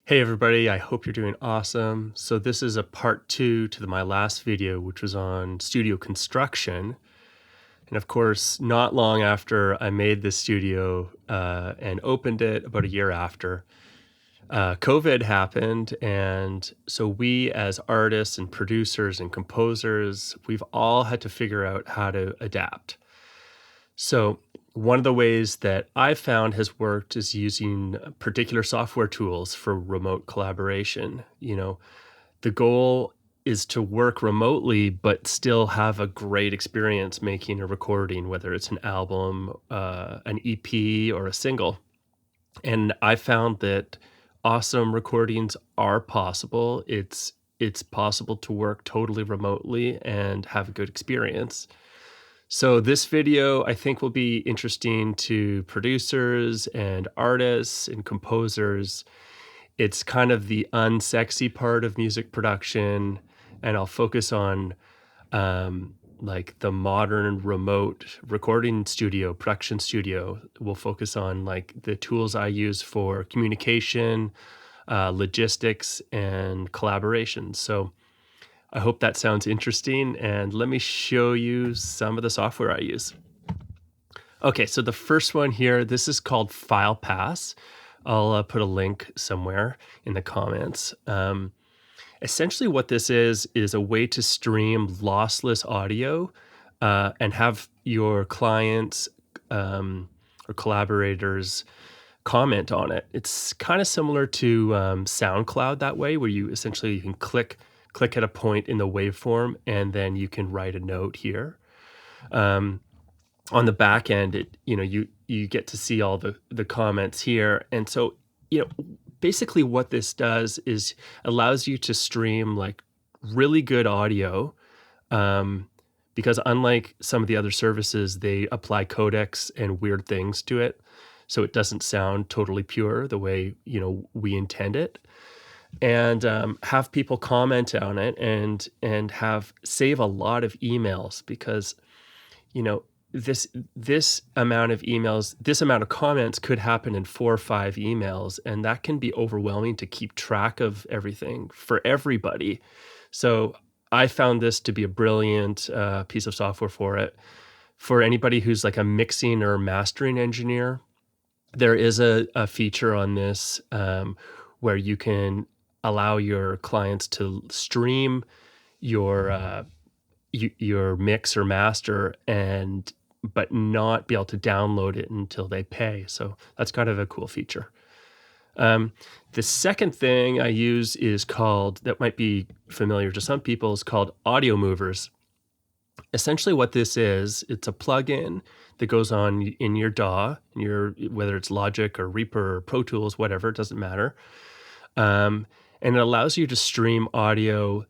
Hey everybody, I hope you're doing awesome. So this is a part two to my last video, which was on studio construction. And of course, not long after I made this studio and opened it, about a year after, COVID happened. And so we as artists and producers and composers, we've all had to figure out how to adapt. So one of the ways that I've found has worked is using particular software tools for remote collaboration. The goal is to work remotely, but still have a great experience making a recording, whether it's an album, an EP, or a single. And I found that awesome recordings are possible. It's possible to work totally remotely and have a good experience. So this video, I think, will be interesting to producers and artists and composers. It's kind of the unsexy part of music production, and I'll focus on like the modern remote recording studio, production studio. We'll focus on like the tools I use for communication, logistics, and collaboration. So I hope that sounds interesting, and let me show you some of the software I use. Okay, so the first one here, this is called Filepass. I'll put a link somewhere in the comments. Essentially what this is a way to stream lossless audio and have your clients or collaborators comment on it. It's kind of similar to SoundCloud that way, where you can click at a point in the waveform, and then you can write a note here. On the back end, you get to see all the comments here, and so basically what this does is allows you to stream like really good audio, because unlike some of the other services, they apply codecs and weird things to it, so it doesn't sound totally pure the way we intend it. And have people comment on it and have save a lot of emails, because this amount of emails, this amount of comments could happen in 4 or 5 emails, and that can be overwhelming to keep track of everything for everybody. So I found this to be a brilliant piece of software for it. For anybody who's like a mixing or mastering engineer, there is a feature on this where you can allow your clients to stream your mix or master, but not be able to download it until they pay. So that's kind of a cool feature. The second thing I use is that might be familiar to some people, is called Audio Movers. Essentially what this is, it's a plugin that goes on in your DAW, whether it's Logic or Reaper or Pro Tools, whatever, it doesn't matter. And it allows you to stream audio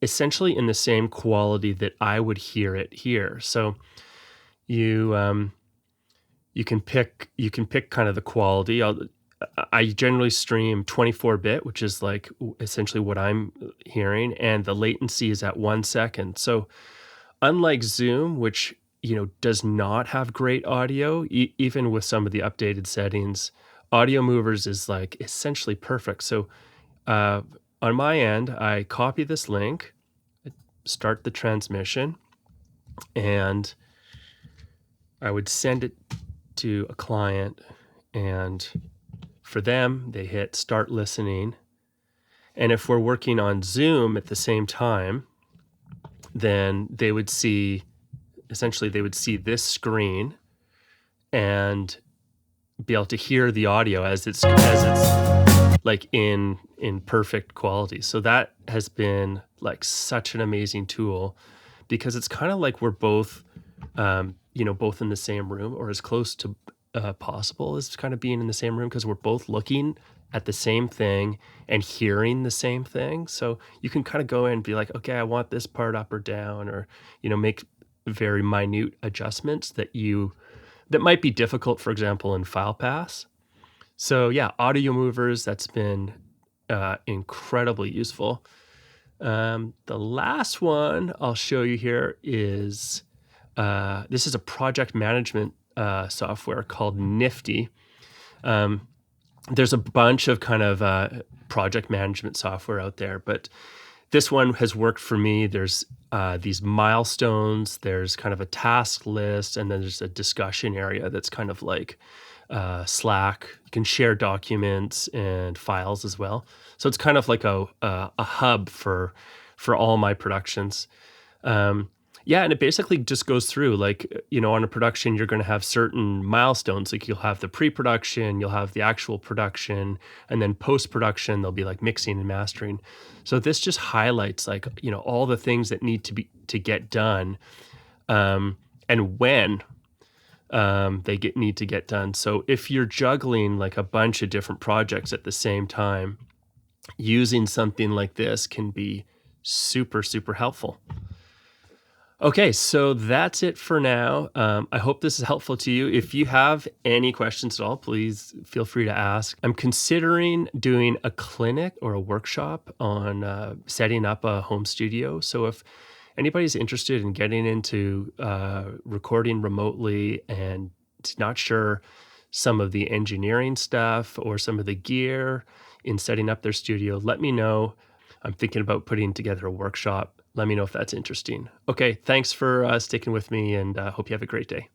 essentially in the same quality that I would hear it here. So you can pick kind of the quality. I generally stream 24-bit, which is like essentially what I'm hearing, and the latency is at 1 second. So unlike Zoom, which does not have great audio, even with some of the updated settings, Audio Movers is like essentially perfect. So on my end, I copy this link, start the transmission, and I would send it to a client, and for them, they hit start listening. And if we're working on Zoom at the same time, then they would see this screen and be able to hear the audio as it's like in perfect quality. So that has been like such an amazing tool, because it's kind of like we're both both in the same room, or as close to possible as kind of being in the same room, because we're both looking at the same thing and hearing the same thing. So you can kind of go in and be like, okay, I want this part up or down, or make very minute adjustments that might be difficult, for example, in Filepass. So yeah, Audio Movers, that's been incredibly useful. The last one I'll show you here is this is a project management software called Nifty. There's a bunch of kind of project management software out there, but this one has worked for me. There's these milestones, there's kind of a task list, and then there's a discussion area that's kind of like Slack. You can share documents and files as well. So it's kind of like a hub for all my productions. Um, yeah, and it basically just goes through like, on a production, you're going to have certain milestones. Like you'll have the pre-production, you'll have the actual production, and then post-production, there'll be like mixing and mastering. So this just highlights like, all the things that to get done, and when need to get done. So if you're juggling like a bunch of different projects at the same time, using something like this can be super, super helpful. Okay, so that's it for now. I hope this is helpful to you. If you have any questions at all, please feel free to ask. I'm considering doing a clinic or a workshop on setting up a home studio. So if anybody's interested in getting into recording remotely and not sure some of the engineering stuff or some of the gear in setting up their studio, let me know. I'm thinking about putting together a workshop. Let me know if that's interesting. Okay, thanks for sticking with me, and hope you have a great day.